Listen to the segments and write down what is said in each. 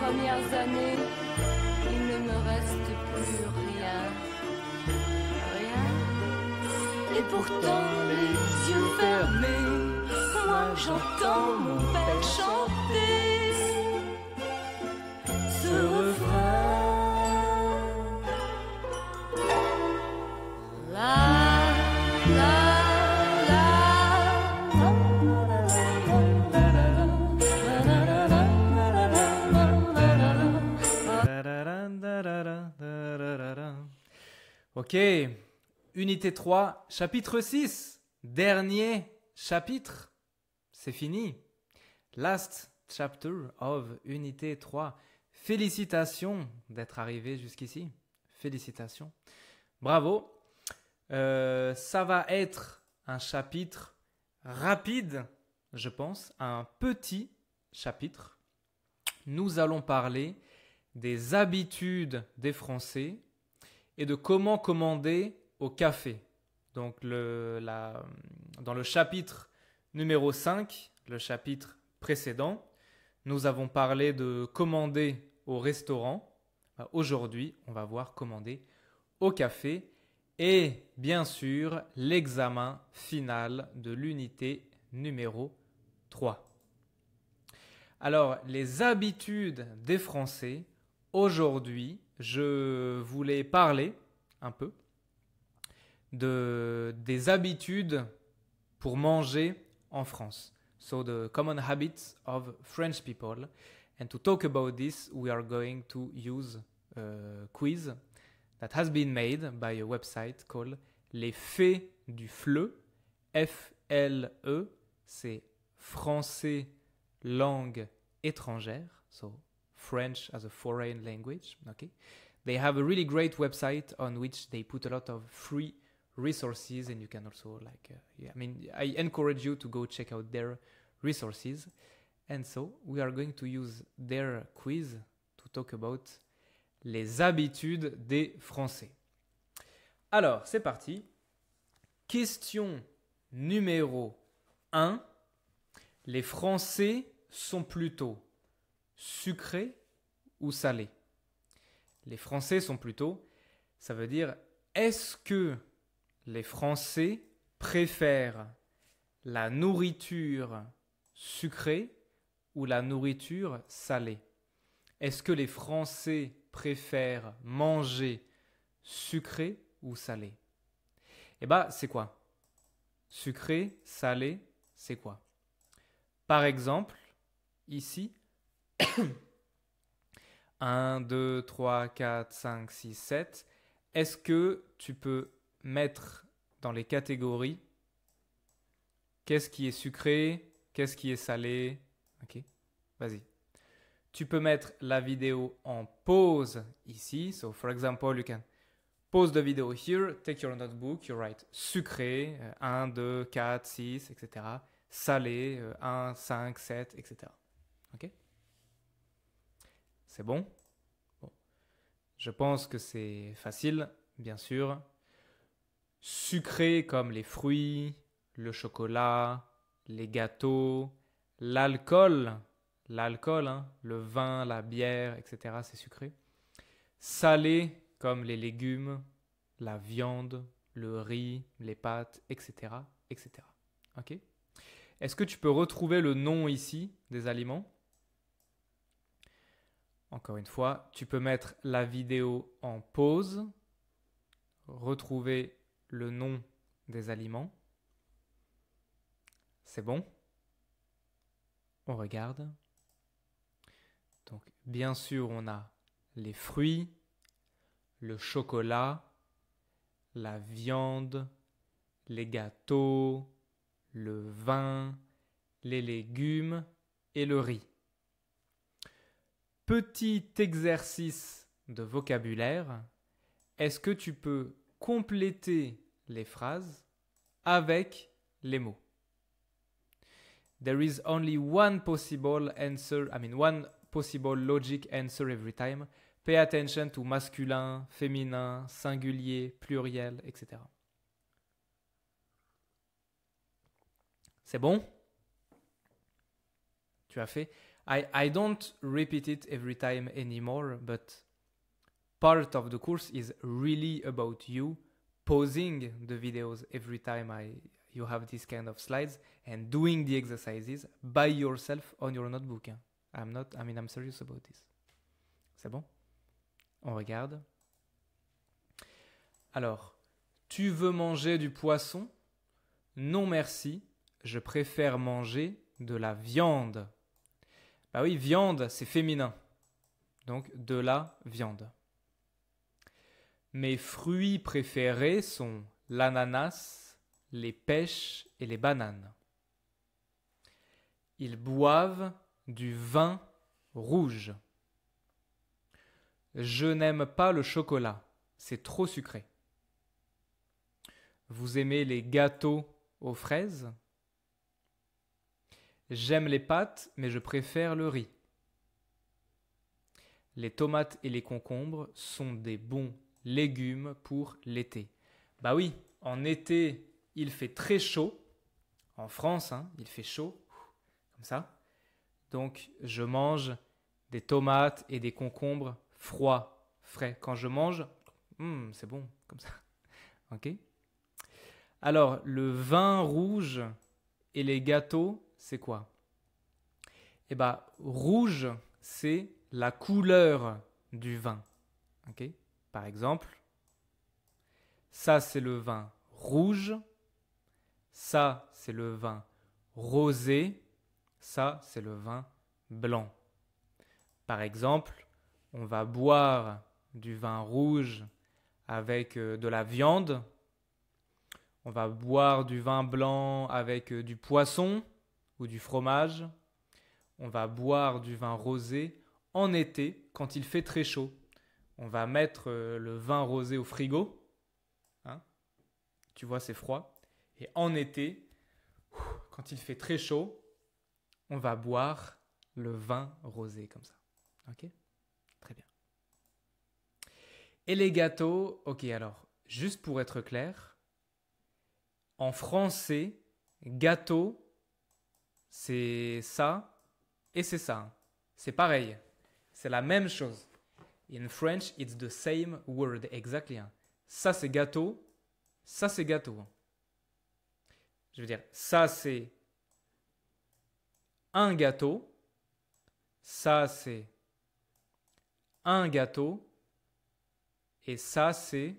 premières années, il ne me reste plus rien. Rien. Et pourtant, les yeux fermés, moi j'entends mon père chanter ce refrain. La, la, la, Ok, unité 3, chapitre 6, dernier chapitre, c'est fini. Last chapter of unité 3. Félicitations d'être arrivé jusqu'ici. Félicitations. Bravo. Ça va être un chapitre rapide, je pense, un petit chapitre. Nous allons parler des habitudes des Français et de comment commander au café. Donc dans le chapitre numéro 5, le chapitre précédent, nous avons parlé de commander au restaurant. Aujourd'hui, on va voir commander au café et bien sûr l'examen final de l'unité numéro 3. Alors, les habitudes des Français. Aujourd'hui, je voulais parler un peu des habitudes pour manger en France. So the common habits of French people. And to talk about this, we are going to use a quiz that has been made by a website called Les Faits du FLE. F-L-E, c'est français langue étrangère. So French as a foreign language. Okay, they have a really great website on which they put a lot of free resources, and you can also I encourage you to go check out their resources. And so we are going to use their quiz to talk about les habitudes des Français. Alors, c'est parti. Question numéro 1. Les Français sont plutôt sucrés ou salés? Les Français sont plutôt, ça veut dire, est-ce que les Français préfèrent la nourriture sucrée ou la nourriture salée? Est-ce que les Français préfèrent manger sucré ou salé? Eh bien, c'est quoi? Sucré, salé, c'est quoi? Par exemple, ici, 1, 2, 3, 4, 5, 6, 7. Est-ce que tu peux mettre dans les catégories qu'est-ce qui est sucré, qu'est-ce qui est salé? Ok, vas-y. Tu peux mettre la vidéo en pause ici. So, for example, you can pause the video here, take your notebook, you write sucré, 1, 2, 4, 6, etc. Salé, 1, 5, 7, etc. Ok? C'est bon? Bon. Je pense que c'est facile, bien sûr. Sucré comme les fruits, le chocolat, les gâteaux, l'alcool, le vin, la bière, etc. C'est sucré. Salé comme les légumes, la viande, le riz, les pâtes, etc. etc. Ok? Est-ce que tu peux retrouver le nom ici des aliments? Encore une fois, tu peux mettre la vidéo en pause, retrouver le nom des aliments. C'est bon? On regarde. Donc, bien sûr, on a les fruits, le chocolat, la viande, les gâteaux, le vin, les légumes et le riz. Petit exercice de vocabulaire. Est-ce que tu peux compléter les phrases avec les mots? There is only one possible answer, one possible logic answer every time. Pay attention to masculin, féminin, singulier, pluriel, etc. C'est bon? Tu as fait? I don't repeat it every time anymore, but part of the course is really about you pausing the videos every time you have this kind of slides and doing the exercises by yourself on your notebook. I'm serious about this. C'est bon? On regarde. Alors, tu veux manger du poisson? Non merci, je préfère manger de la viande. Bah oui, viande, c'est féminin. Donc, de la viande. Mes fruits préférés sont l'ananas, les pêches et les bananes. Ils boivent du vin rouge. Je n'aime pas le chocolat, c'est trop sucré. Vous aimez les gâteaux aux fraises? J'aime les pâtes, mais je préfère le riz. Les tomates et les concombres sont des bons légumes pour l'été. Bah oui, en été, il fait très chaud. En France, il fait chaud, comme ça. Donc, je mange des tomates et des concombres froids, frais. Quand je mange, c'est bon, comme ça. Ok? Alors, le vin rouge et les gâteaux, c'est quoi? Eh bien, rouge, c'est la couleur du vin. Ok? Par exemple, ça c'est le vin rouge, ça c'est le vin rosé, ça c'est le vin blanc. Par exemple, on va boire du vin rouge avec de la viande. On va boire du vin blanc avec du poisson ou du fromage. On va boire du vin rosé en été quand il fait très chaud. On va mettre le vin rosé au frigo. Tu vois, c'est froid. Et en été, quand il fait très chaud, on va boire le vin rosé comme ça. Ok? Très bien. Et les gâteaux, ok, alors, juste pour être clair, en français, gâteau, c'est ça et c'est ça. C'est pareil. C'est la même chose. In French, it's the same word, exactly. Ça, c'est gâteau. Ça, c'est gâteau. Je veux dire, ça, c'est un gâteau. Ça, c'est un gâteau. Et ça, c'est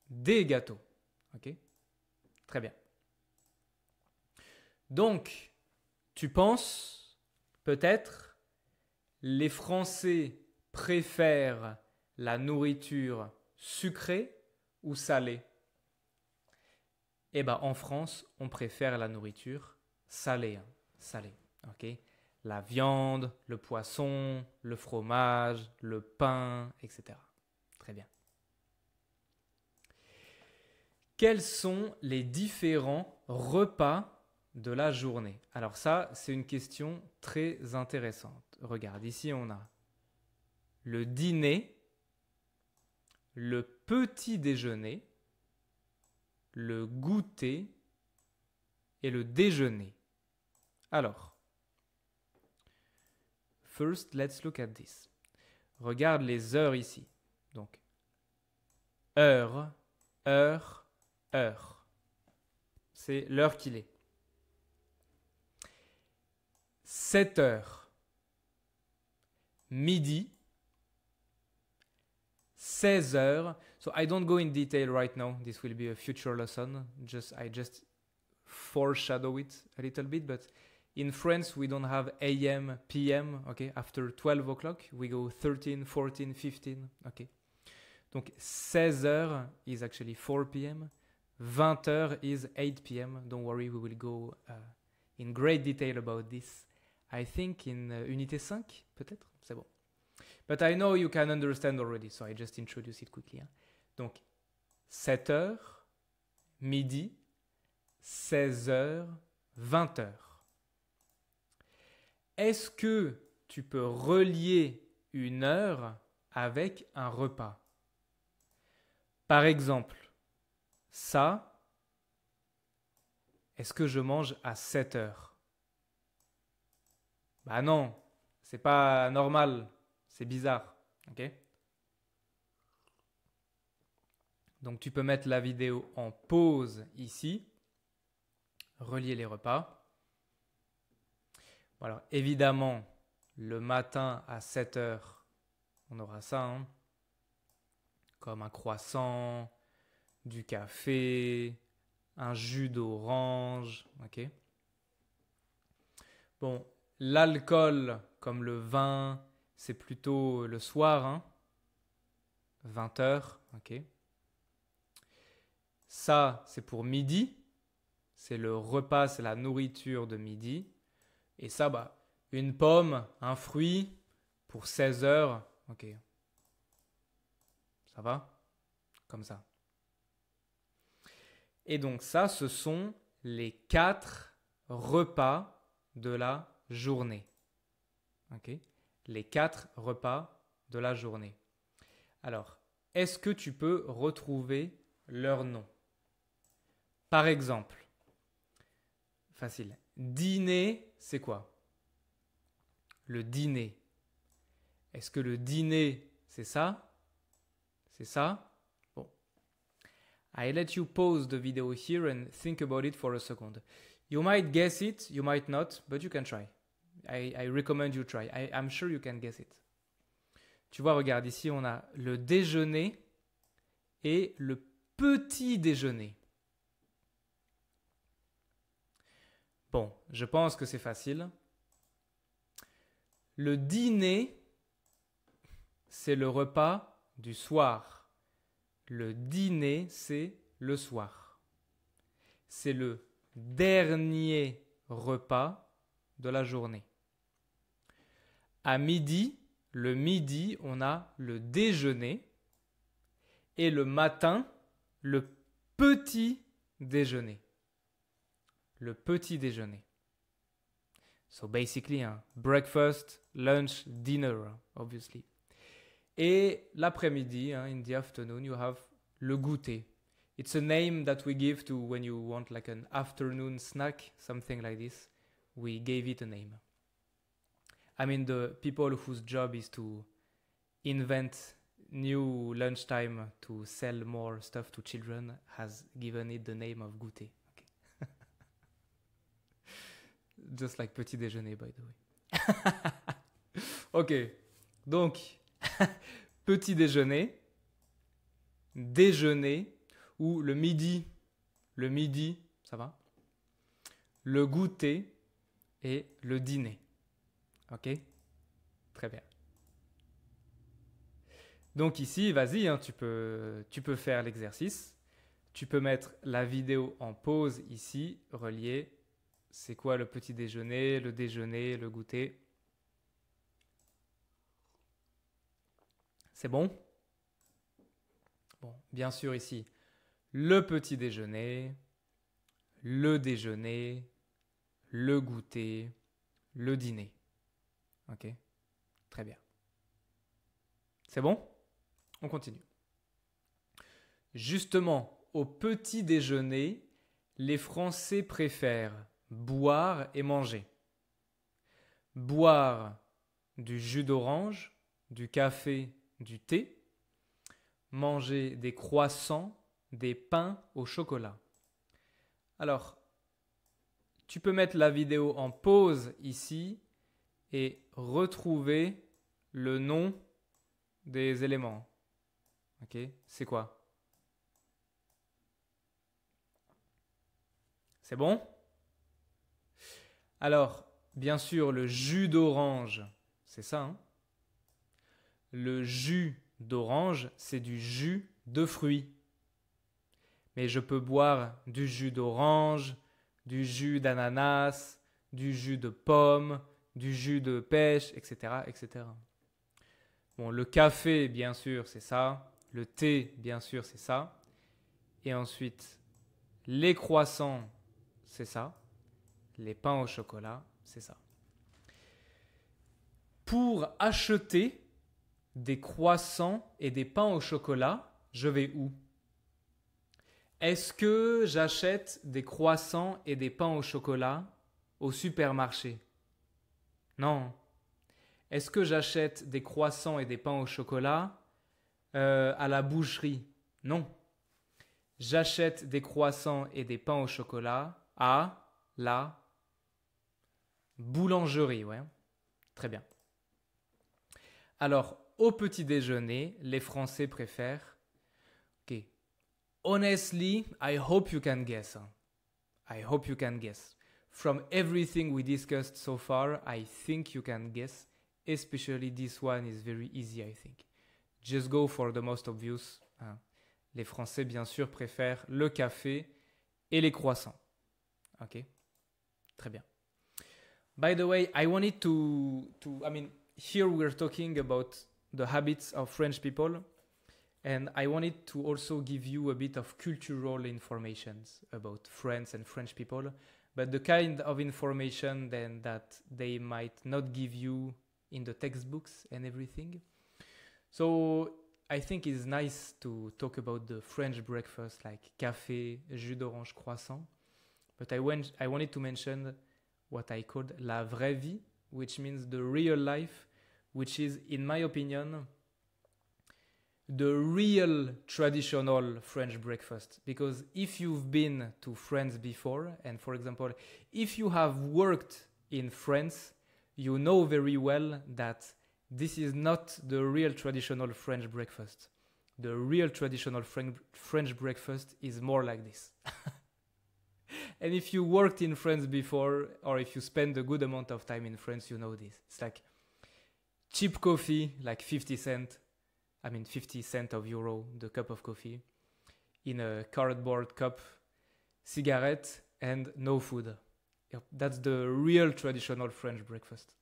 des gâteaux. Ok? Très bien. Donc, tu penses, peut-être, les Français préfèrent la nourriture sucrée ou salée? Eh bien, en France, on préfère la nourriture salée. Salée, ok? La viande, le poisson, le fromage, le pain, etc. Très bien. Quels sont les différents repas de la journée? Alors ça, c'est une question très intéressante. Regarde, ici on a le dîner, le petit déjeuner, le goûter et le déjeuner. Alors, first, let's look at this. Regarde les heures ici. Donc, heure, heure, heure. C'est l'heure qu'il est. 7 heures. Midi. 16 heures. So I don't go in detail right now. This will be a future lesson. I just foreshadow it a little bit. But in France, we don't have AM, PM. Okay, after 12 o'clock, we go 13, 14, 15. Okay. Donc 16 heures is actually 4 p.m. 20 heures is 8 p.m. Don't worry, we will go in great detail about this. I think in unité 5, peut-être. C'est bon. But I know you can understand already, so I just introduce it quickly. Donc, 7 heures, midi, 16 heures, 20 heures. Est-ce que tu peux relier une heure avec un repas? Par exemple, ça, est-ce que je mange à 7 heures? Bah non, c'est pas normal, c'est bizarre. Ok? Donc tu peux mettre la vidéo en pause ici, relier les repas. Bon, alors évidemment, le matin à 7 heures, on aura ça, hein, comme un croissant, du café, un jus d'orange. Ok? Bon, l'alcool, comme le vin, c'est plutôt le soir, hein, 20 heures. Ok? Ça, c'est pour midi. C'est le repas, c'est la nourriture de midi. Et ça, bah, une pomme, un fruit pour 16 heures. Ok. Ça va? Comme ça. Et donc ça, ce sont les 4 repas de la journée. Ok? Les 4 repas de la journée. Alors, est-ce que tu peux retrouver leur nom? Par exemple, facile. Dîner, c'est quoi? Le dîner. Est-ce que le dîner, c'est ça? C'est ça? Bon. I let you pause the video here and think about it for a second. You might guess it, you might not, but you can try. I recommend you try. I'm sure you can guess it. Tu vois, regarde, ici, on a le déjeuner et le petit déjeuner. Bon, je pense que c'est facile. Le dîner, c'est le repas du soir. Le dîner, c'est le soir. C'est le dernier repas de la journée. À midi, le midi, on a le déjeuner. Et le matin, le petit déjeuner. Le petit déjeuner. So basically, breakfast, lunch, dinner, obviously. Et l'après-midi, in the afternoon, you have le goûter. It's a name that we give to when you want like an afternoon snack, something like this. We gave it a name. I mean, the people whose job is to invent new lunchtime to sell more stuff to children has given it the name of goûter. Okay. Just like petit déjeuner, by the way. Ok, donc petit déjeuner, déjeuner ou le midi, ça va? Le goûter et le dîner. Ok? Très bien. Donc ici, vas-y, tu peux faire l'exercice. Tu peux mettre la vidéo en pause ici, relier. C'est quoi le petit déjeuner, le goûter? C'est bon? Bon, bien sûr ici, le petit déjeuner, le déjeuner, le goûter, le dîner. Ok? Très bien. C'est bon? On continue. Justement, au petit déjeuner, les Français préfèrent boire et manger. Boire du jus d'orange, du café, du thé. Manger des croissants, des pains au chocolat. Alors, tu peux mettre la vidéo en pause ici et retrouver le nom des éléments. Ok, c'est quoi? C'est bon? Alors, bien sûr, le jus d'orange, c'est ça, hein? Le jus d'orange, c'est du jus de fruits. Mais je peux boire du jus d'orange, du jus d'ananas, du jus de pomme, du jus de pêche, etc., etc. Bon, le café, bien sûr, c'est ça. Le thé, bien sûr, c'est ça. Et ensuite, les croissants, c'est ça. Les pains au chocolat, c'est ça. Pour acheter des croissants et des pains au chocolat, je vais où? Est-ce que j'achète des croissants et des pains au chocolat au supermarché? Non. Est-ce que j'achète des croissants et des pains au chocolat à la boucherie? Non. J'achète des croissants et des pains au chocolat à la boulangerie, ouais. Très bien. Alors, au petit déjeuner, les Français préfèrent. Ok. Honestly, I hope you can guess. I hope you can guess. From everything we discussed so far, I think you can guess. Especially this one is very easy, I think. Just go for the most obvious. Les Français, bien sûr, préfèrent le café et les croissants. Ok. Très bien. By the way, I wanted here we're talking about the habits of French people, and I wanted to also give you a bit of cultural information about France and French people, but the kind of information then that they might not give you in the textbooks and everything. So I think it's nice to talk about the French breakfast like café, jus d'orange, croissant, but I wanted to mention what I called la vraie vie, which means the real life, which is, in my opinion, the real traditional French breakfast. Because if you've been to France before, and for example, if you have worked in France, you know very well that this is not the real traditional French breakfast. The real traditional French breakfast is more like this. And if you worked in France before, or if you spend a good amount of time in France, you know this. It's like cheap coffee, like 50 cents of euro, the cup of coffee, in a cardboard cup, cigarette, and no food. Yep, that's the real traditional French breakfast.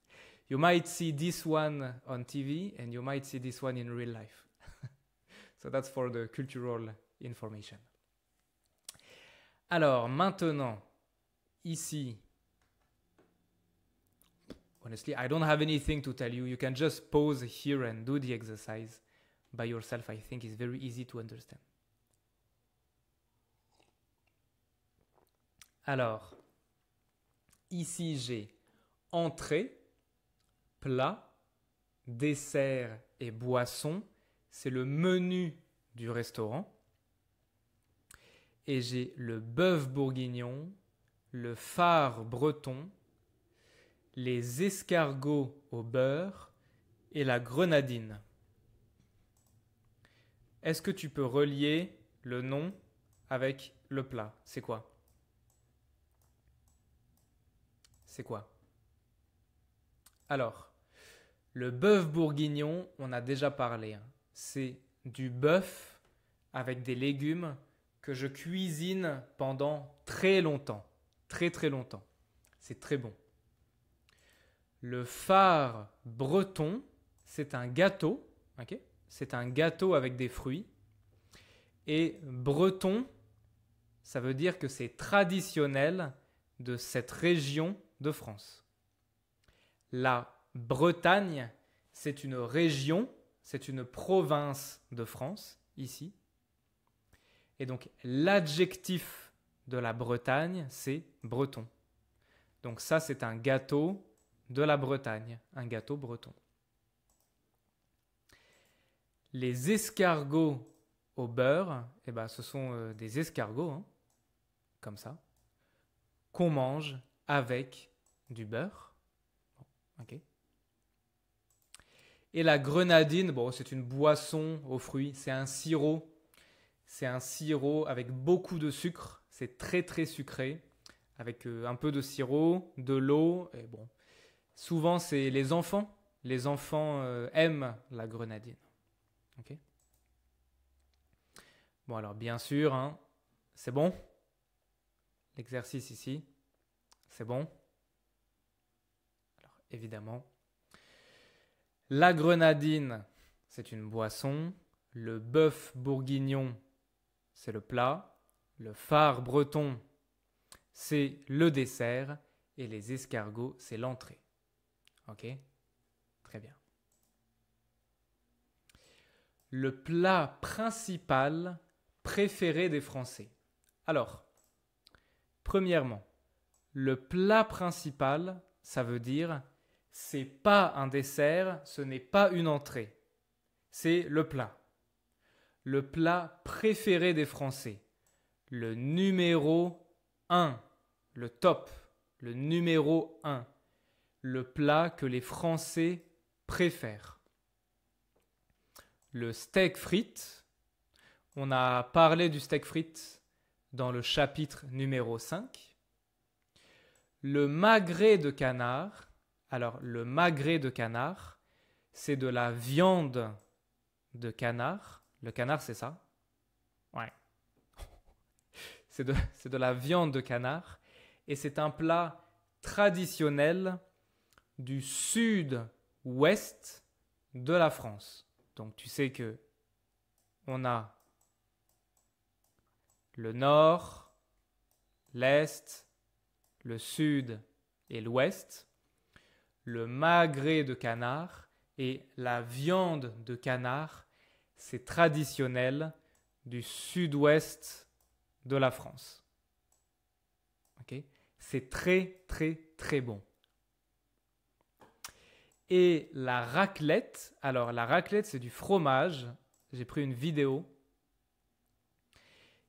You might see this one on TV, and you might see this one in real life. So that's for the cultural information. Alors, maintenant, ici, honestly, I don't have anything to tell you. You can just pause here and do the exercise by yourself. I think it's very easy to understand. Alors, ici, j'ai entrée, plat, dessert et boisson. C'est le menu du restaurant. Et j'ai le bœuf bourguignon, le phare breton, les escargots au beurre et la grenadine. Est-ce que tu peux relier le nom avec le plat? C'est quoi? C'est quoi? Alors, le bœuf bourguignon, on a déjà parlé. C'est du bœuf avec des légumes que je cuisine pendant très longtemps. Très très longtemps. C'est très bon. Le phare breton, c'est un gâteau. Okay? C'est un gâteau avec des fruits. Et breton, ça veut dire que c'est traditionnel de cette région de France. La Bretagne, c'est une région, c'est une province de France, ici. Et donc, l'adjectif de la Bretagne, c'est breton. Donc ça, c'est un gâteau de la Bretagne, un gâteau breton. Les escargots au beurre, eh ben, ce sont des escargots, comme ça, qu'on mange avec du beurre. Okay. Et la grenadine, bon, c'est une boisson aux fruits, c'est un sirop. C'est un sirop avec beaucoup de sucre, c'est très très sucré, avec un peu de sirop, de l'eau, et bon. Souvent, c'est les enfants aiment la grenadine. Okay. Bon, alors bien sûr, c'est bon. L'exercice ici, c'est bon. Alors évidemment, la grenadine, c'est une boisson. Le bœuf bourguignon, c'est le plat. Le phare breton, c'est le dessert. Et les escargots, c'est l'entrée. Ok? Très bien. Le plat principal préféré des Français. Alors, premièrement, le plat principal, ça veut dire c'est pas un dessert, ce n'est pas une entrée. C'est le plat. Le plat préféré des Français. Le numéro 1. Le top. Le numéro 1. Le plat que les Français préfèrent. Le steak frites. On a parlé du steak frites dans le chapitre numéro 5. Le magret de canard. Alors, le magret de canard, c'est de la viande de canard. Le canard, c'est ça? Ouais. C'est de la viande de canard. Et c'est un plat traditionnel du sud-ouest de la France. Donc, tu sais que on a le nord, l'est, le sud et l'ouest. Le magret de canard et la viande de canard, c'est traditionnel du sud-ouest de la France. Okay? C'est très, très, très bon. Et la raclette, alors la raclette, c'est du fromage. J'ai pris une vidéo.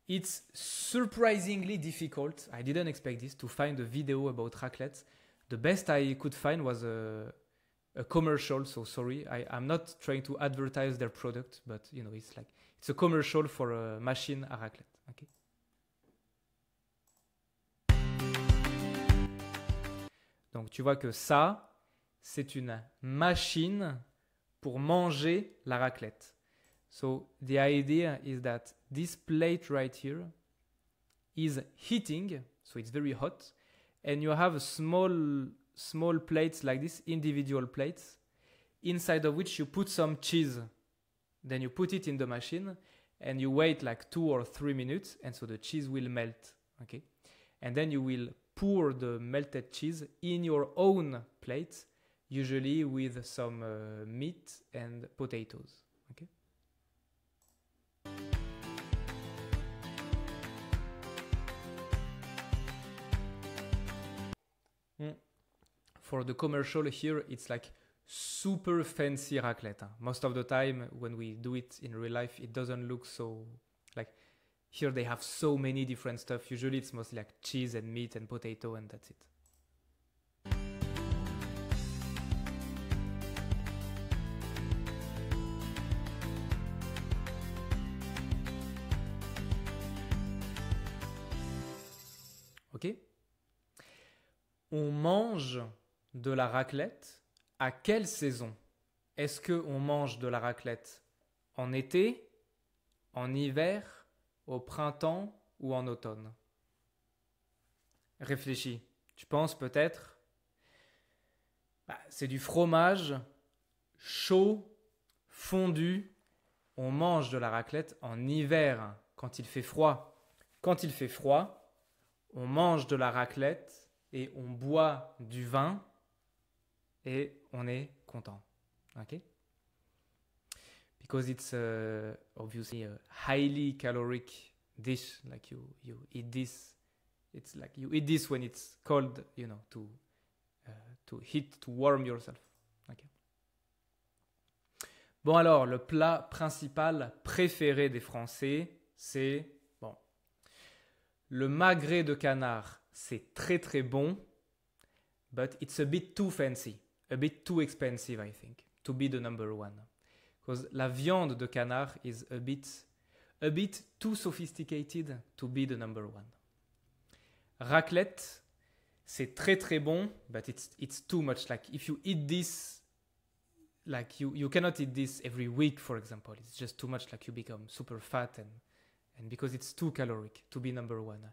It's surprisingly difficult. I didn't expect this to find a video about raclette. The best I could find was a commercial. So sorry, I'm not trying to advertise their product, but you know, it's a commercial for a machine à raclette. Okay. Donc tu vois que ça, c'est une machine pour manger la raclette. So the idea is that this plate right here is heating, so it's very hot, and you have small plates like this, individual plates, inside of which you put some cheese. Then you put it in the machine, and you wait like 2 or 3 minutes, and so the cheese will melt. Okay, and then you will pour the melted cheese in your own plate, usually with some meat and potatoes. Okay. For the commercial here, it's like super fancy raclette. Most of the time when we do it in real life, it doesn't look so like here they have so many different stuff. Usually it's mostly like cheese and meat and potato and that's it. Ok? On mange de la raclette à quelle saison? Est-ce qu'on mange de la raclette en été, en hiver, au printemps ou en automne? Réfléchis. Tu penses peut-être c'est du fromage chaud, fondu. On mange de la raclette en hiver, quand il fait froid. Quand il fait froid, on mange de la raclette et on boit du vin et on est content. Okay? Because it's obviously a highly caloric dish. Like you eat this. It's like you eat this when it's cold, you know, to heat, to warm yourself. Okay. Bon alors, le plat principal préféré des Français, c'est le magret de canard. C'est très très bon, but it's a bit too fancy, a bit too expensive, I think, to be the number one. Because la viande de canard is a bit too sophisticated to be the number one. Raclette, c'est très très bon, but it's too much. Like if you eat this, like you cannot eat this every week, for example. It's just too much. Like you become super fat and because it's too caloric to be number one.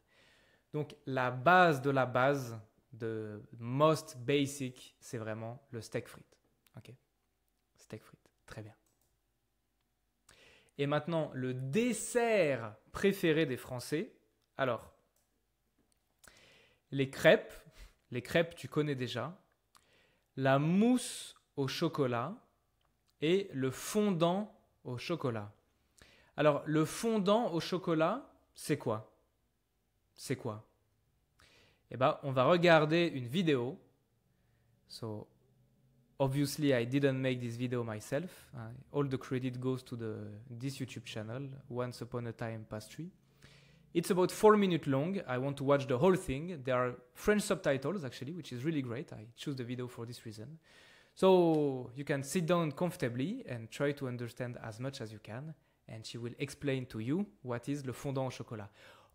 Donc, la base de la base, the most basic, c'est vraiment le steak frites. Ok, steak frites, très bien. Et maintenant, le dessert préféré des Français. Alors, les crêpes, tu connais déjà. La mousse au chocolat et le fondant au chocolat. Alors, le fondant au chocolat, c'est quoi? C'est quoi? Eh bien, on va regarder une vidéo. So, Obviously, I didn't make this video myself. All the credit goes to this YouTube channel, Once Upon a Time Pastry. It's about 4 minutes long. I want to watch the whole thing. There are French subtitles, actually, which is really great. I choose the video for this reason. So you can sit down comfortably and try to understand as much as you can. And she will explain to you what is le fondant au chocolat.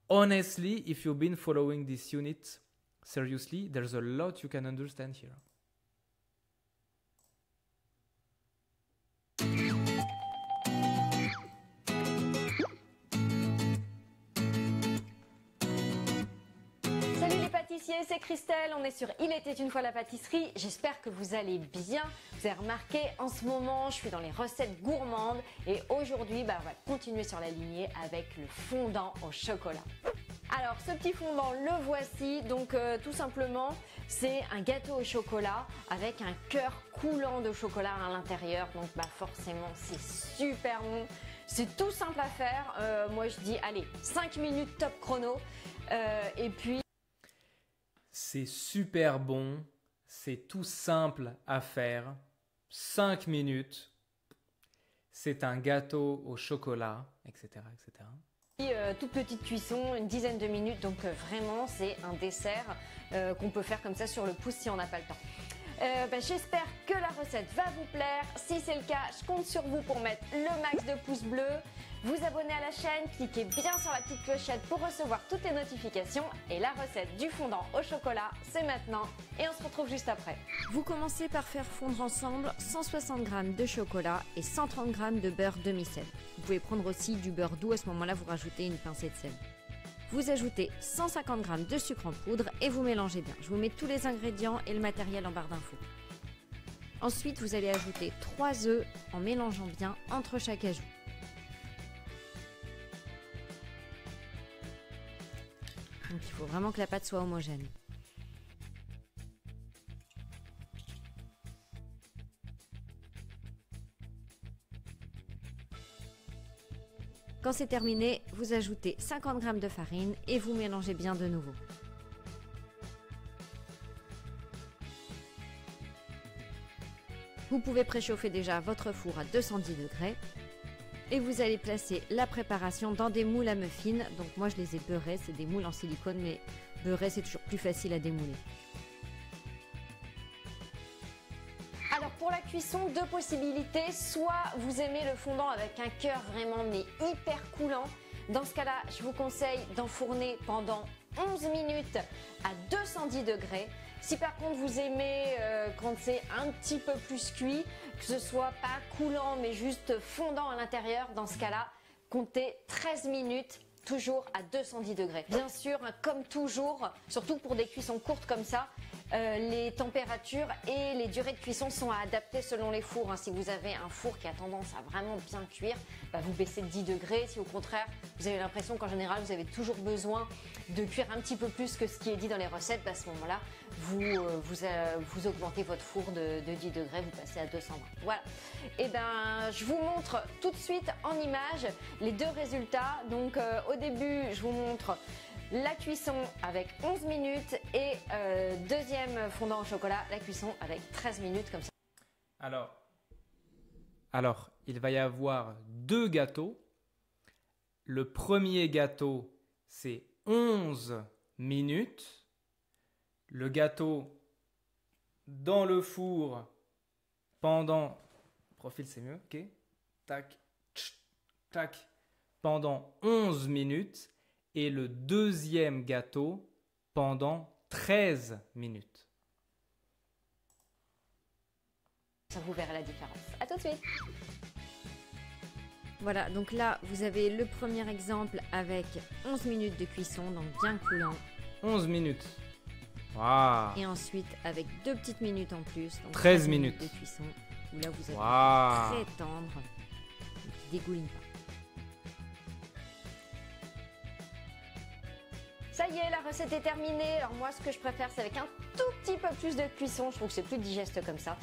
Honestly, if you've been following this unit seriously, there's a lot you can understand here. Salut les pâtissiers, c'est Christelle, on est sur Il était une fois la pâtisserie. J'espère que vous allez bien. Vous avez remarqué, en ce moment, je suis dans les recettes gourmandes et aujourd'hui, on va continuer sur la lignée avec le fondant au chocolat. Alors, ce petit fondant, le voici. Donc, tout simplement, c'est un gâteau au chocolat avec un cœur coulant de chocolat à l'intérieur. Donc, forcément, c'est super bon. C'est tout simple à faire. Moi, je dis, allez, 5 minutes top chrono. Et puis... C'est super bon. C'est tout simple à faire. 5 minutes. C'est un gâteau au chocolat, etc., etc. Toute petite cuisson, une dizaine de minutes, donc vraiment c'est un dessert qu'on peut faire comme ça sur le pouce si on n'a pas le temps. J'espère que la recette va vous plaire. Si c'est le cas, je compte sur vous pour mettre le max de pouces bleus, vous abonner à la chaîne, cliquez bien sur la petite clochette pour recevoir toutes les notifications. Et la recette du fondant au chocolat, c'est maintenant et on se retrouve juste après. Vous commencez par faire fondre ensemble 160 g de chocolat et 130 g de beurre demi-sel. Vous pouvez prendre aussi du beurre doux, à ce moment-là vous rajoutez une pincée de sel. Vous ajoutez 150 g de sucre en poudre et vous mélangez bien. Je vous mets tous les ingrédients et le matériel en barre d'infos. Ensuite, vous allez ajouter 3 œufs en mélangeant bien entre chaque ajout. Donc il faut vraiment que la pâte soit homogène. Quand c'est terminé, vous ajoutez 50 g de farine et vous mélangez bien de nouveau. Vous pouvez préchauffer déjà votre four à 210 degrés. Et vous allez placer la préparation dans des moules à muffins. Donc moi je les ai beurrés, c'est des moules en silicone, mais beurrés c'est toujours plus facile à démouler. Alors pour la cuisson, deux possibilités. Soit vous aimez le fondant avec un cœur vraiment mais hyper coulant. Dans ce cas-là, je vous conseille d'enfourner pendant 11 minutes à 210 degrés. Si par contre vous aimez quand c'est un petit peu plus cuit, que ce soit pas coulant mais juste fondant à l'intérieur, dans ce cas-là, comptez 13 minutes, toujours à 210 degrés. Bien sûr, comme toujours, surtout pour des cuissons courtes comme ça, les températures et les durées de cuisson sont à adapter selon les fours. Si vous avez un four qui a tendance à vraiment bien cuire, vous baissez de 10 degrés. Si au contraire, vous avez l'impression qu'en général, vous avez toujours besoin de cuire un petit peu plus que ce qui est dit dans les recettes, à ce moment-là, vous augmentez votre four de 10 degrés, vous passez à 220. Voilà. Et je vous montre tout de suite en image les deux résultats. Donc au début, je vous montre la cuisson avec 11 minutes et deuxième fondant au chocolat, la cuisson avec 13 minutes comme ça. Alors, il va y avoir deux gâteaux. Le premier gâteau, c'est 11 minutes. Le gâteau dans le four pendant... Profil, c'est mieux, ok. Tac, tch, tac. Pendant 11 minutes. Et le deuxième gâteau pendant 13 minutes. Ça, vous verrez la différence. À tout de suite. Voilà, donc là, vous avez le premier exemple avec 11 minutes de cuisson, donc bien coulant. 11 minutes. Waouh. Et ensuite, avec 2 petites minutes en plus, donc 13 minutes de cuisson, où là, vous avez très tendre, qui dégouline pas. Ça y est, la recette est terminée. Alors moi, ce que je préfère, c'est avec un tout petit peu plus de cuisson. Je trouve que c'est plus digeste comme ça.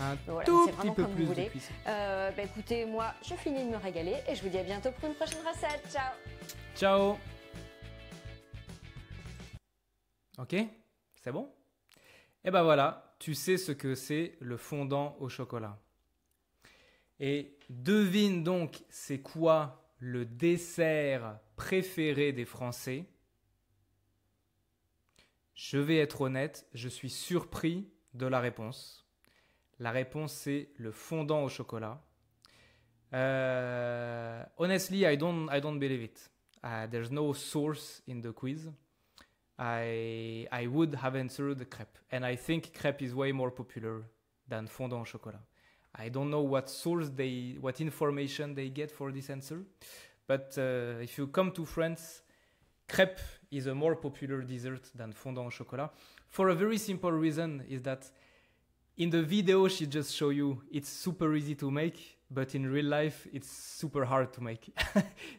Tout petit peu plus de cuisson. Écoutez, moi, je finis de me régaler et je vous dis à bientôt pour une prochaine recette. Ciao. Ciao. Ok, c'est bon? Et ben voilà, tu sais ce que c'est le fondant au chocolat. Et devine donc, c'est quoi le dessert préféré des Français? Je vais être honnête, je suis surpris de la réponse. La réponse, c'est le fondant au chocolat. Honestly, I don't believe it. There's no source in the quiz. I would have answered crepe, and I think crepe is way more popular than fondant au chocolat. I don't know what information they get for this answer, but if you come to France, crepe is a more popular dessert than fondant au chocolat, for a very simple reason, is that in the video she just show you it's super easy to make, but in real life it's super hard to make.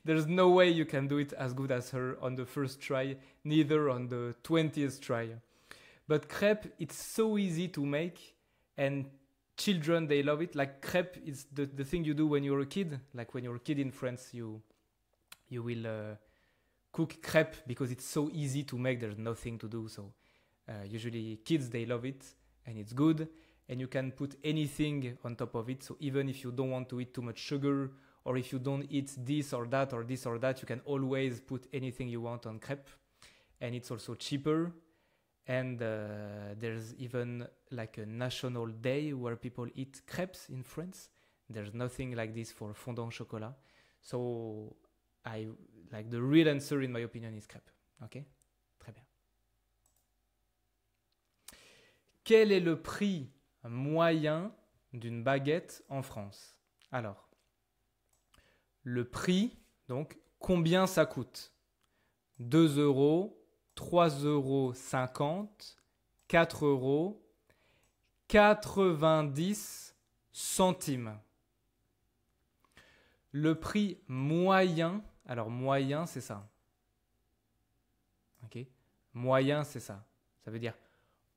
There's no way you can do it as good as her on the first try, neither on the 20th try. But crepe, it's so easy to make, and children, they love it. Like crepe is the thing you do when you're a kid. Like when you're a kid in France, you will cook crepe because it's so easy to make. There's nothing to do. So usually kids, they love it and it's good. And you can put anything on top of it. So even if you don't want to eat too much sugar, or if you don't eat this or that or this or that, you can always put anything you want on crepe. And it's also cheaper. And there's even like a national day where people eat crepes in France. There's nothing like this for fondant au chocolat. So the real answer in my opinion is crepe. Ok? Très bien. Quel est le prix moyen d'une baguette en France? Alors, le prix, donc combien ça coûte? 2 €, 3,50 €, 4 €, 90 centimes. Le prix moyen, alors moyen c'est ça. Ok? Moyen c'est ça. Ça veut dire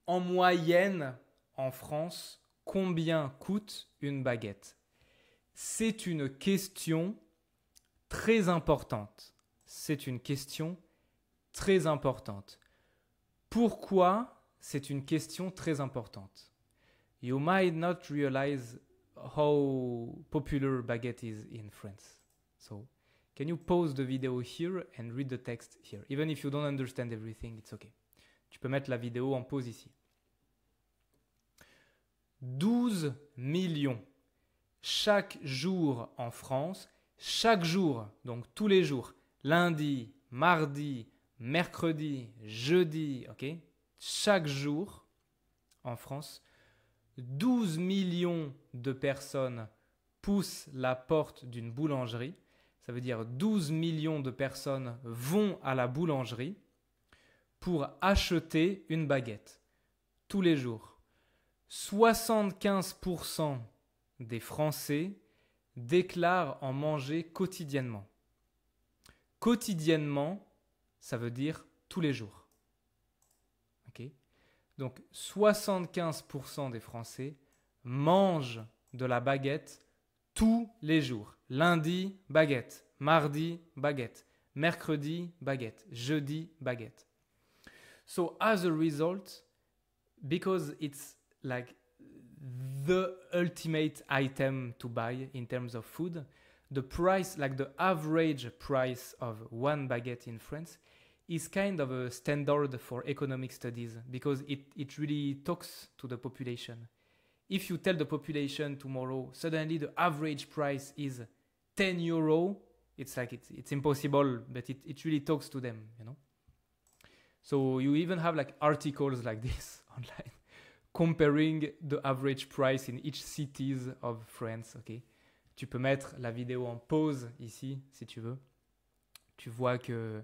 en moyenne en France, combien coûte une baguette? C'est une question très importante. C'est une question très importante. Pourquoi c'est une question très importante? You might not realize how popular baguette is in France. So, can you pause the video here and read the text here? Even if you don't understand everything, it's okay. Tu peux mettre la vidéo en pause ici. 12 millions chaque jour en France, chaque jour, donc tous les jours, lundi, mardi, mercredi, jeudi, ok? Chaque jour en France, 12 millions de personnes poussent la porte d'une boulangerie. Ça veut dire 12 millions de personnes vont à la boulangerie pour acheter une baguette tous les jours. 75% des Français déclarent en manger quotidiennement. Quotidiennement, ça veut dire tous les jours. Okay? Donc 75% des Français mangent de la baguette tous les jours. Lundi, baguette. Mardi, baguette. Mercredi, baguette. Jeudi, baguette. So as a result, because it's like the ultimate item to buy in terms of food, the price, like the average price of one baguette in France is kind of a standard for economic studies because it really talks to the population. If you tell the population tomorrow, suddenly the average price is 10 euro, it's like it's impossible, but it really talks to them, you know. So you even have like articles like this online comparing the average price in each cities of France, okay. Tu peux mettre la vidéo en pause ici, si tu veux. Tu vois que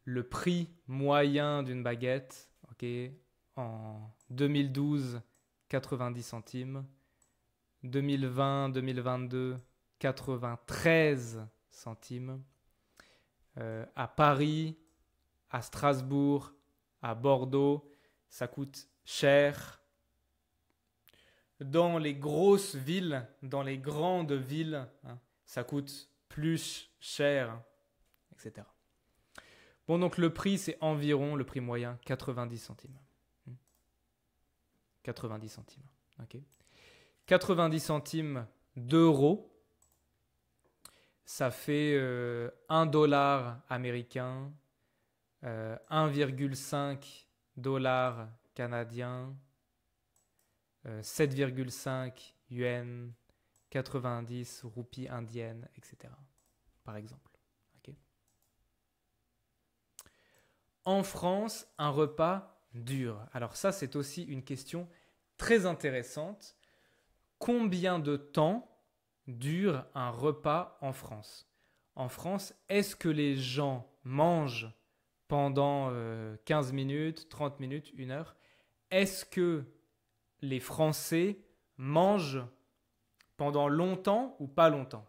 le prix moyen d'une baguette, okay, en 2012, 90 centimes. 2020, 2022, 93 centimes. À Paris, à Strasbourg, à Bordeaux, ça coûte cher. Dans les grosses villes, dans les grandes villes, hein, ça coûte plus cher, etc. Bon, donc le prix, c'est environ, le prix moyen, 90 centimes. 90 centimes. Okay. 90 centimes d'euros, ça fait 1 dollar américain, 1,5 dollars canadiens, 7,5 yuan, 90 roupies indiennes, etc. Par exemple. Okay. En France, un repas dure. Alors ça, c'est aussi une question très intéressante. Combien de temps dure un repas en France? En France, est-ce que les gens mangent pendant 15 minutes, 30 minutes, 1 heure? Est-ce que les Français mangent pendant longtemps ou pas longtemps?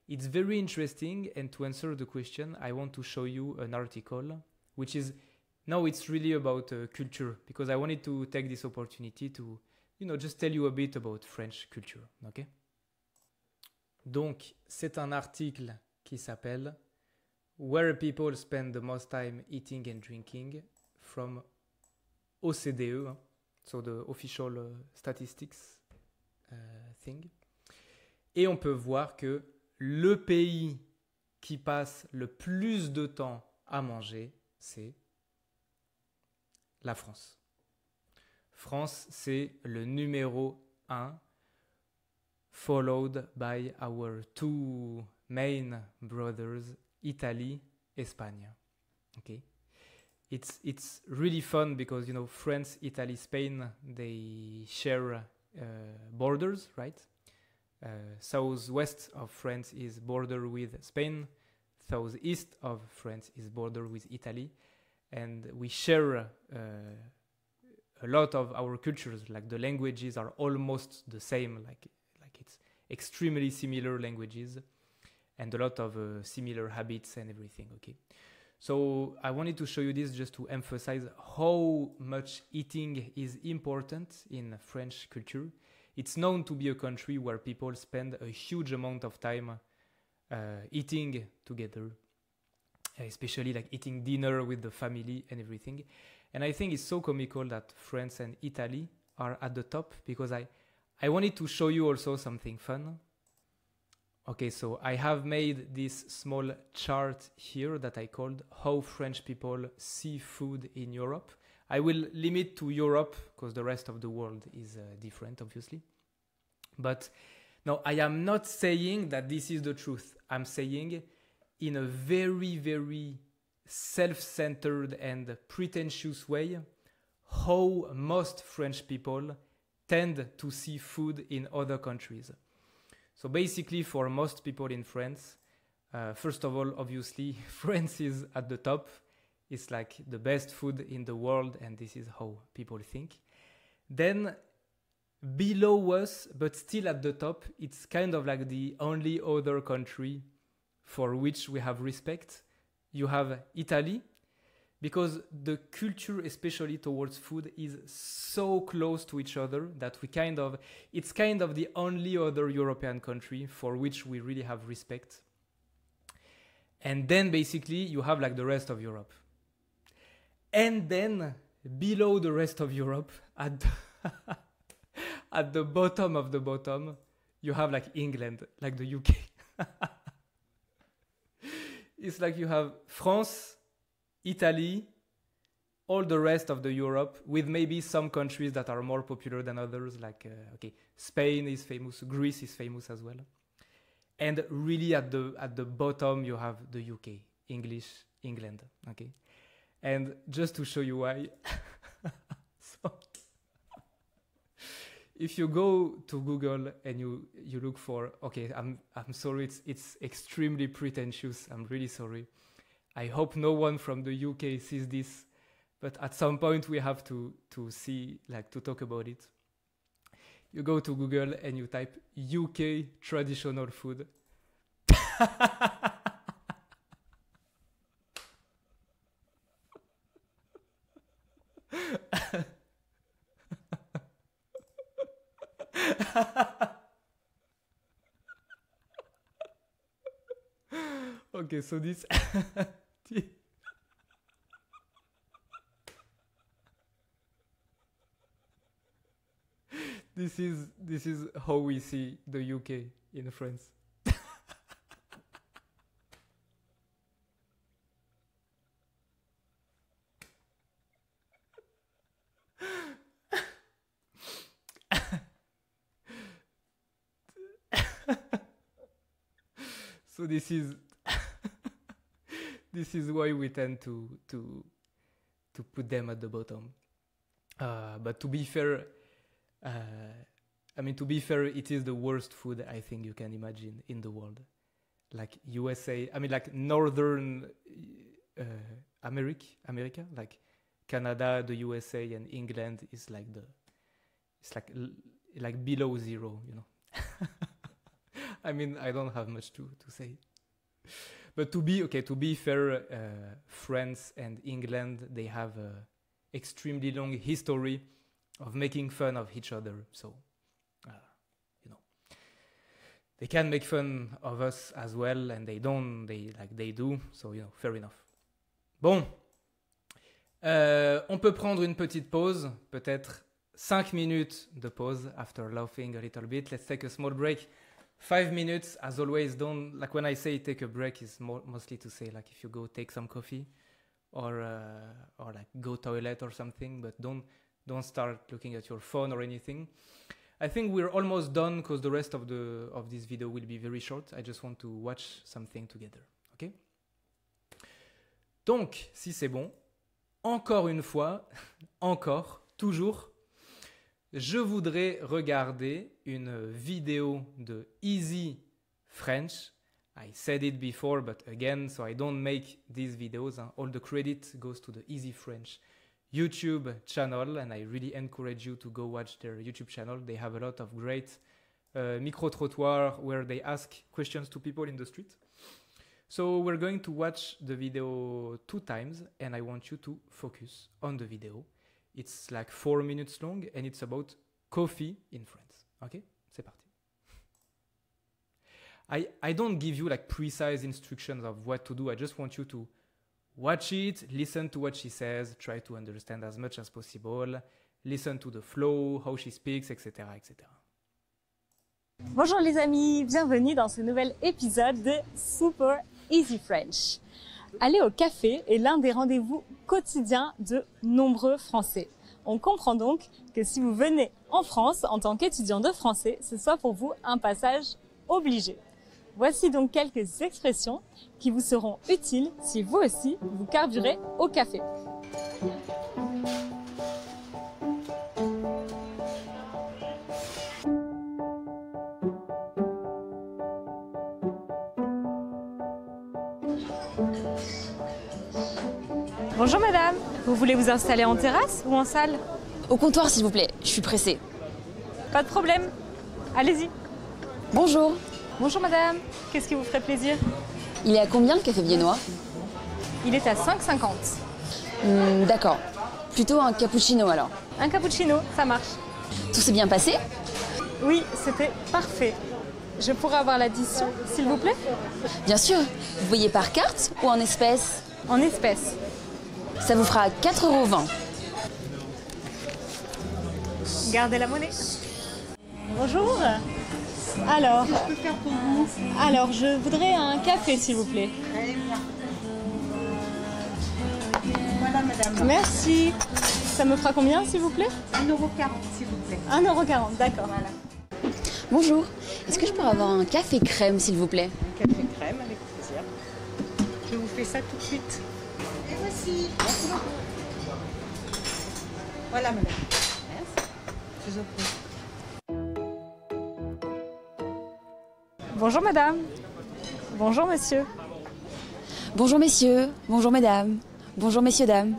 It's very interesting, and to answer the question, I want to show you an article, which is, now it's really about culture, because I wanted to take this opportunity to, just tell you a bit about French culture, okay? Donc, c'est un article qui s'appelle Where People Spend the Most Time Eating and Drinking from OCDE, so the official statistics thing. Et on peut voir que le pays qui passe le plus de temps à manger, c'est la France. France, c'est le numéro 1, followed by our two main brothers, Italy, Espagne. Okay, it's really fun because France, Italy, Spain, they share borders, right? Southwest of France is border with Spain. Southeast of France is border with Italy, and we share a lot of our cultures. Like the languages are almost the same. Like it's extremely similar languages, and a lot of similar habits and everything. Okay, so I wanted to show you this just to emphasize how much eating is important in French culture. It's known to be a country where people spend a huge amount of time eating together, especially like eating dinner with the family and everything. And I think it's so comical that France and Italy are at the top, because I wanted to show you also something fun. Okay, so I have made this small chart here that I called How French People See Food in Europe. I will limit to Europe because the rest of the world is different, obviously. But no, I am not saying that this is the truth. I'm saying in a very, very self-centered and pretentious way how most French people tend to see food in other countries. So basically, for most people in France, first of all, obviously, France is at the top. It's like the best food in the world, and this is how people think. Then below us, but still at the top, it's kind of like the only other country for which we have respect. You have Italy, because the culture, especially towards food, is so close to each other that it's kind of the only other European country for which we really have respect. And then basically you have like the rest of Europe. And then below the rest of Europe, at the bottom of the bottom, you have like England, like the UK. It's like you have France, Italy, all the rest of the Europe, with maybe some countries that are more popular than others, like Spain is famous, Greece is famous as well. And really at the bottom you have the UK, England, okay? And just to show you why, so if you go to Google and you look for, okay, I'm sorry, it's extremely pretentious, I'm really sorry. I hope no one from the UK sees this, but at some point we have to see, like to talk about it. You go to Google and you type UK traditional food. Okay, so this this is how we see the UK in France. So this is this is why we tend to put them at the bottom. But to be fair, it is the worst food I think you can imagine in the world. Like USA, like Northern America, like Canada, the USA, and England is like like below zero, you know. I don't have much to say. But to be fair, France and England, they have a extremely long history of making fun of each other. So, they can make fun of us as well, and they do. So, fair enough. Bon. On peut prendre une petite pause, peut-être 5 minutes de pause after laughing a little bit. Let's take a small break. 5 minutes, as always. Don't, like when I say take a break, is mostly to say like if you go take some coffee or like go toilet or something, but don't start looking at your phone or anything. I think we're almost done because the rest of this video will be very short. I just want to watch something together. Okay? Donc, si c'est bon, encore une fois, toujours, je voudrais regarder une vidéo de Easy French. I said it before, but again, so I don't make these videos. All the credit goes to the Easy French YouTube channel, and I really encourage you to go watch their YouTube channel. They have a lot of great micro-trottoirs where they ask questions to people in the street. So we're going to watch the video 2 times, and I want you to focus on the video. It's like 4 minutes long, and it's about coffee in France. Okay? C'est parti. I don't give you like precise instructions of what to do. I just want you to watch it, listen to what she says, try to understand as much as possible, listen to the flow, how she speaks, etc., etc. Bonjour les amis, bienvenue dans ce nouvel épisode de Super Easy French. Aller au café est l'un des rendez-vous quotidiens de nombreux Français. On comprend donc que si vous venez en France en tant qu'étudiant de français, ce soit pour vous un passage obligé. Voici donc quelques expressions qui vous seront utiles si vous aussi vous carburez au café. Bonjour madame, vous voulez vous installer en terrasse ou en salle? Au comptoir s'il vous plaît, je suis pressée. Pas de problème, allez-y. Bonjour. Bonjour madame, qu'est-ce qui vous ferait plaisir? Il est à combien le café viennois? Il est à 5,50. D'accord. Plutôt un cappuccino alors. Un cappuccino, ça marche. Tout s'est bien passé? Oui, c'était parfait. Je pourrais avoir l'addition, s'il vous plaît? Bien sûr. Vous payez par carte ou en espèces? En espèces. Ça vous fera 4,20 €. Gardez la monnaie. Bonjour. Alors, qu'est-ce que je peux faire pour vous? Alors, je voudrais un café, s'il vous plaît. Très bien. Voilà, madame. Merci. Ça me fera combien, s'il vous plaît? 1,40 €, s'il vous plaît. 1,40 €, d'accord. Voilà. Bonjour. Est-ce que je pourrais avoir un café crème, s'il vous plaît? Un café crème, avec plaisir. Je vous fais ça tout de suite. Et voici. Merci beaucoup. Voilà, madame. Merci. Je vous en prie. Bonjour madame. Bonjour monsieur. Bonjour messieurs. Bonjour mesdames. Bonjour messieurs, dames.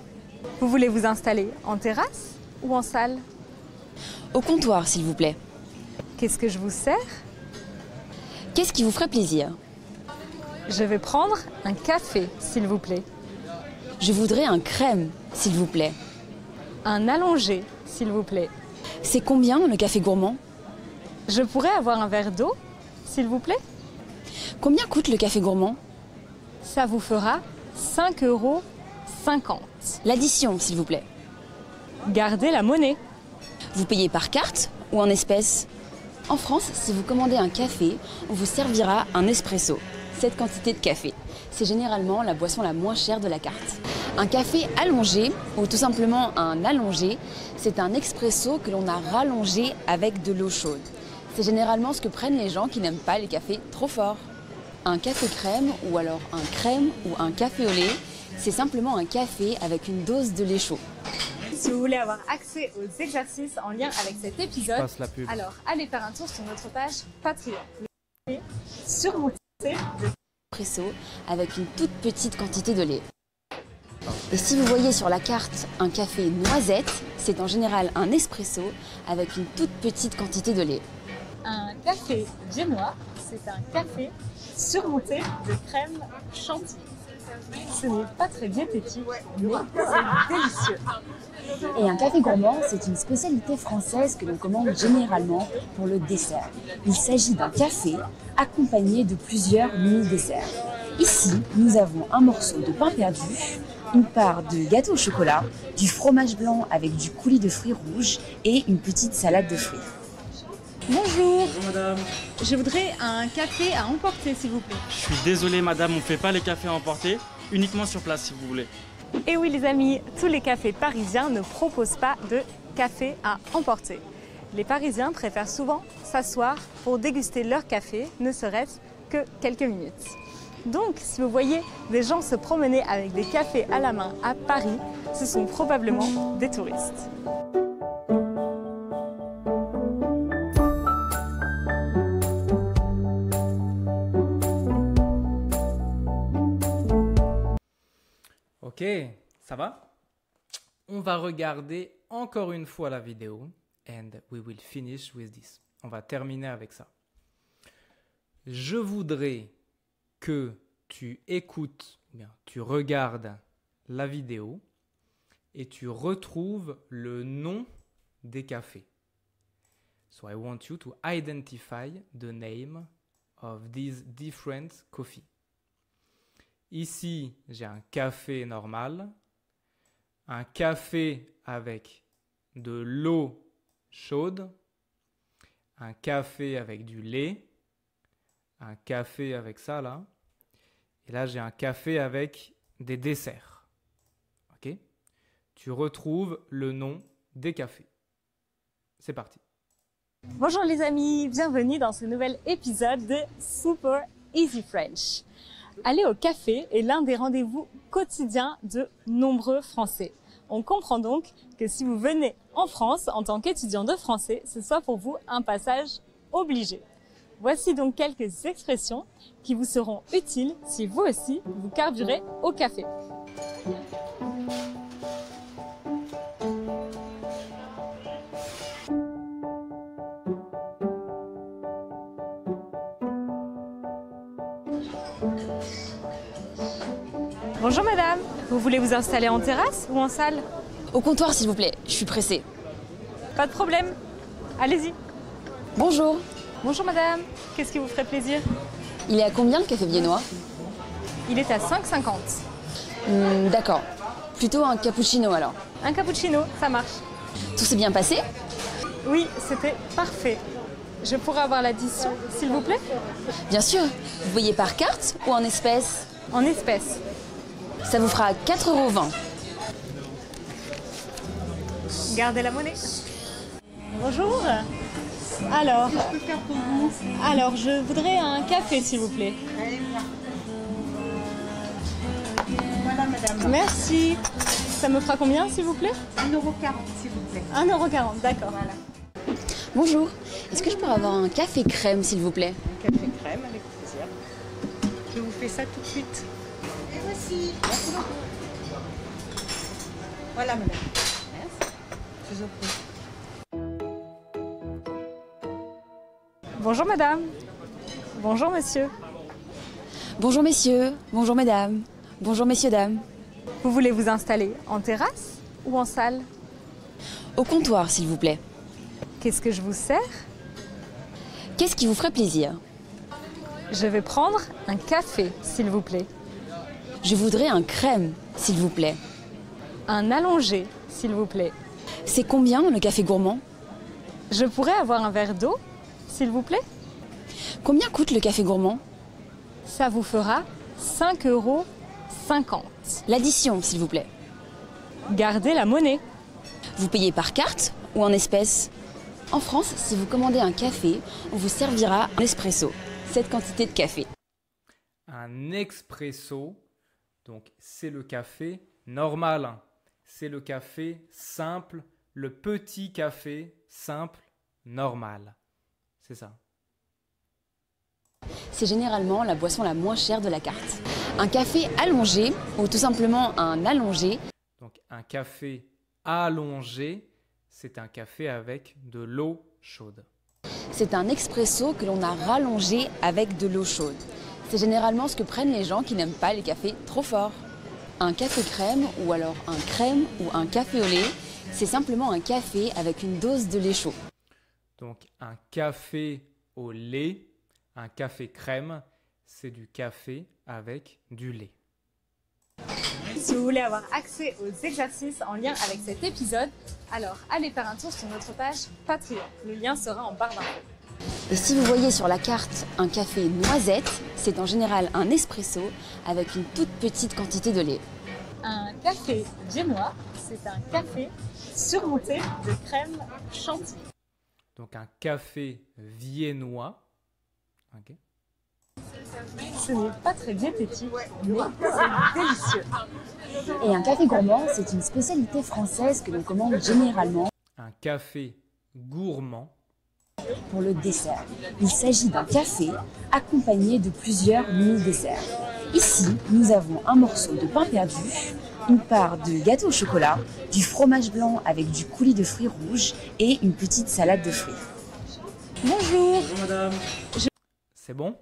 Vous voulez vous installer en terrasse ou en salle? Au comptoir, s'il vous plaît. Qu'est-ce que je vous sers? Qu'est-ce qui vous ferait plaisir? Je vais prendre un café, s'il vous plaît. Je voudrais un crème, s'il vous plaît. Un allongé, s'il vous plaît. C'est combien le café gourmand? Je pourrais avoir un verre d'eau, s'il vous plaît? Combien coûte le café gourmand? Ça vous fera 5,50 €. L'addition, s'il vous plaît. Gardez la monnaie. Vous payez par carte ou en espèces? En France, si vous commandez un café, on vous servira un espresso, cette quantité de café. C'est généralement la boisson la moins chère de la carte. Un café allongé, ou tout simplement un allongé, c'est un expresso que l'on a rallongé avec de l'eau chaude. C'est généralement ce que prennent les gens qui n'aiment pas les cafés trop forts. Un café crème, ou alors un crème ou un café au lait, c'est simplement un café avec une dose de lait chaud. Si vous voulez avoir accès aux exercices en lien avec cet épisode, passe la pub. alors allez faire un tour sur notre page Patreon. Surmonter Espresso avec une toute petite quantité de lait. Et si vous voyez sur la carte un café noisette, c'est en général un espresso avec une toute petite quantité de lait. un café viennois, c'est un café surmonté de crème chantilly. Ce n'est pas très diététique, mais c'est délicieux. Et un café gourmand, c'est une spécialité française que l'on commande généralement pour le dessert. Il s'agit d'un café accompagné de plusieurs mini-desserts. Ici, nous avons un morceau de pain perdu, une part de gâteau au chocolat, du fromage blanc avec du coulis de fruits rouges et une petite salade de fruits. Bonjour, Bonjour madame. je voudrais un café à emporter s'il vous plaît. Je suis désolé madame, on ne fait pas les cafés à emporter, uniquement sur place si vous voulez. Et oui les amis, tous les cafés parisiens ne proposent pas de café à emporter. Les Parisiens préfèrent souvent s'asseoir pour déguster leur café, ne serait-ce que quelques minutes. Donc, si vous voyez des gens se promener avec des cafés à la main à Paris, ce sont probablement des touristes. Ok, ça va? On va regarder encore une fois la vidéo and we will finish with this. On va terminer avec ça. Je voudrais que tu écoutes, ou bien tu regardes la vidéo et tu retrouves le nom des cafés. So I want you to identify the name of these different coffee. Ici, j'ai un café normal, un café avec de l'eau chaude, un café avec du lait, un café avec ça là, et là j'ai un café avec des desserts. Ok? Tu retrouves le nom des cafés. C'est parti. Bonjour les amis, bienvenue dans ce nouvel épisode de Super Easy French. Aller au café est l'un des rendez-vous quotidiens de nombreux Français. On comprend donc que si vous venez en France en tant qu'étudiant de français, ce soit pour vous un passage obligé. Voici donc quelques expressions qui vous seront utiles si vous aussi vous carburez au café. Bonjour madame, vous voulez vous installer en terrasse ou en salle? Au comptoir s'il vous plaît, je suis pressée. Pas de problème, allez-y. Bonjour, Bonjour madame, qu'est-ce qui vous ferait plaisir? il est à combien le café viennois? Il est à 5,50. D'accord, plutôt un cappuccino alors. Un cappuccino, ça marche. Tout s'est bien passé? Oui, c'était parfait. Je pourrais avoir l'addition, s'il vous plaît? Bien sûr, vous payez par carte ou en espèces? En espèces. Ça vous fera 4,20 €. Gardez la monnaie. Bonjour. Alors, je voudrais un café, s'il vous plaît. Voilà, madame. Merci. Ça me fera combien, s'il vous plaît? 1,40 €, s'il vous plaît. 1,40 €, d'accord. Voilà. Bonjour, est-ce que je pourrais avoir un café crème s'il vous plaît? Café crème, avec plaisir. Je vous fais ça tout de suite. Et voici. Merci beaucoup. Voilà, madame. Merci. Je vous en prie. Bonjour madame. Bonjour monsieur. Bonjour messieurs, bonjour mesdames, bonjour messieurs dames. Vous voulez vous installer en terrasse ou en salle? Au comptoir s'il vous plaît. Qu'est-ce que je vous sers? Qu'est-ce qui vous ferait plaisir? Je vais prendre un café, s'il vous plaît. Je voudrais un crème s'il vous plaît. Un allongé, s'il vous plaît. C'est combien le café gourmand? Je pourrais avoir un verre d'eau, s'il vous plaît? Combien coûte le café gourmand? Ça vous fera 5,50 €. L'addition, s'il vous plaît. Gardez la monnaie. Vous payez par carte ou en espèces? En France, si vous commandez un café, on vous servira un espresso, cette quantité de café. Un expresso, donc c'est le café normal. C'est le café simple, le petit café simple, normal. C'est ça. C'est généralement la boisson la moins chère de la carte. Un café allongé, ou tout simplement un allongé, Donc un café allongé, c'est un café avec de l'eau chaude. c'est un expresso que l'on a rallongé avec de l'eau chaude. C'est généralement ce que prennent les gens qui n'aiment pas les cafés trop forts. Un café crème ou alors un crème ou un café au lait, c'est simplement un café avec une dose de lait chaud. Donc un café au lait, un café crème, c'est du café avec du lait. Si vous voulez avoir accès aux exercices en lien avec cet épisode, alors allez faire un tour sur notre page Patreon. Le lien sera en barre d'infos. Et si vous voyez sur la carte un café noisette, c'est en général un espresso avec une toute petite quantité de lait. Un café viennois, c'est un café surmonté de crème chantilly. Donc un café viennois. Ok. Ce n'est pas très diététique, mais c'est délicieux. Et un café gourmand, c'est une spécialité française que l'on commande généralement Un café gourmand. pour le dessert. Il s'agit d'un café accompagné de plusieurs mini-desserts. Ici, nous avons un morceau de pain perdu, une part de gâteau au chocolat, du fromage blanc avec du coulis de fruits rouges et une petite salade de fruits. Bonjour. Bonjour madame. C'est bon?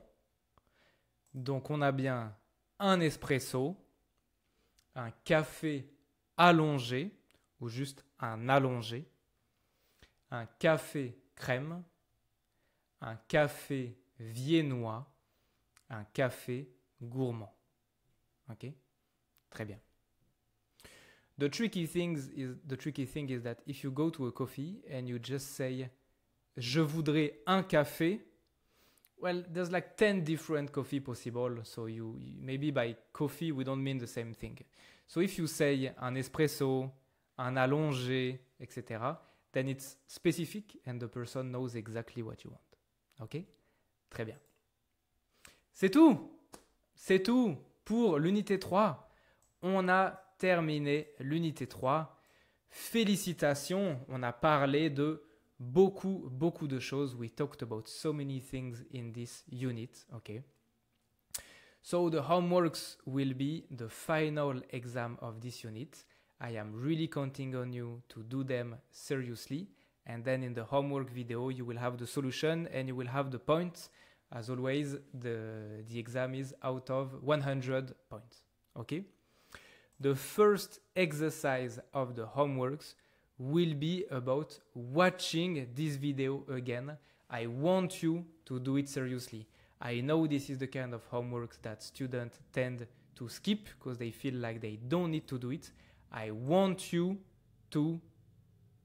Donc on a bien un espresso, un café allongé ou juste un allongé, un café crème, un café viennois, un café gourmand. Ok? Très bien. The tricky thing is that if you go to a coffee and you just say je voudrais un café, well, there's like 10 different coffee possible. So maybe by coffee we don't mean the same thing. So if you say un espresso, un allongé, etc., then it's specific and the person knows exactly what you want. Ok? Très bien. C'est tout. C'est tout pour l'unité 3. On a terminé l'unité 3. Félicitations. On a parlé de beaucoup de choses. We talked about so many things in this unit. Okay. So the homeworks will be the final exam of this unit. I am really counting on you to do them seriously. And then in the homework video, you will have the solution and you will have the points. As always, the exam is out of 100 points. Okay? The first exercise of the homeworks will be about watching this video again. I want you to do it seriously. I know this is the kind of homework that students tend to skip because they feel like they don't need to do it. I want you to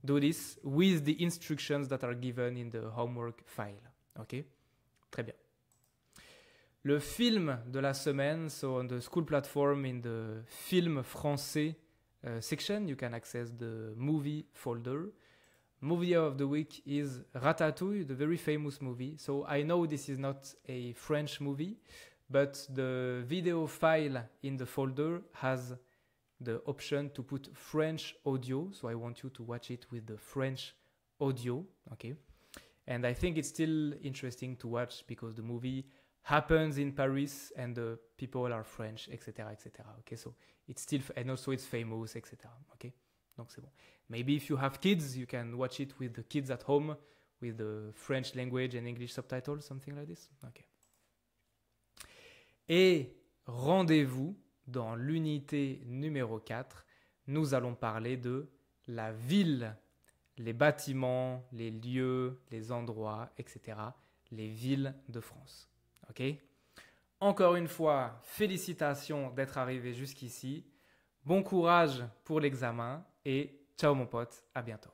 do this with the instructions that are given in the homework file. Okay? Très bien. Le film de la semaine, so on the school platform in the film français section, you can access the movie folder. Movie of the week is Ratatouille, the very famous movie. So I know this is not a French movie, but the video file in the folder has the option to put French audio. So I want you to watch it with the French audio. Okay. And I think it's still interesting to watch because the movie happens in Paris and the people are French, etc., etc. Okay, so it's still, and also it's famous, etc. Okay, donc c'est bon. Maybe if you have kids, you can watch it with the kids at home with the French language and English subtitles, something like this. Okay. Et rendez-vous dans l'unité numéro 4. Nous allons parler de la ville, les bâtiments, les lieux, les endroits, etc. Les villes de France. Ok? Encore une fois, félicitations d'être arrivé jusqu'ici. Bon courage pour l'examen et ciao mon pote, à bientôt.